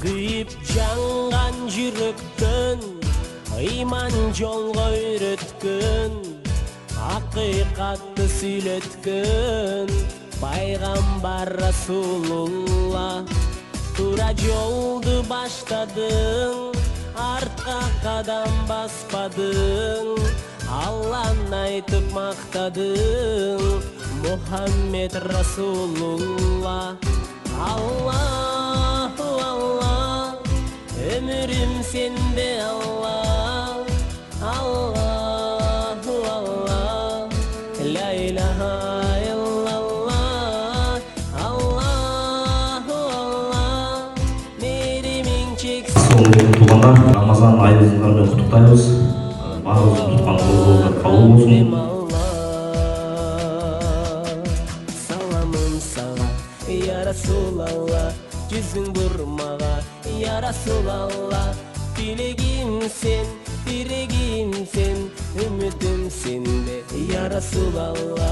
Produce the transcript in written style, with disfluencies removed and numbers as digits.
Kıyıp jangan жүрөктөн ыйман жолго үйрөткөн, акыйкатты сүйлөткөн пайгамбар Расулулла. Тура жолду баштадың, артка кадам баспадың, Алланы айтып мактадың, Мухаммед Расулулла. Аллаху Аллах, ömrüm sende Allah. Allahu Allah, la ilahe illallah. Allahu Allah, merimin çeksin. Соңғы туғандар Рамазан айымыздармен құттықтаймыз. Барлығымыз тұтқан оразалар қабыл болсын. Salamım sana ya Resulallah, yüzün vurmağa ya Resulallah. Dilegimsin, diregimsin, ümidim sende ya Resulallah.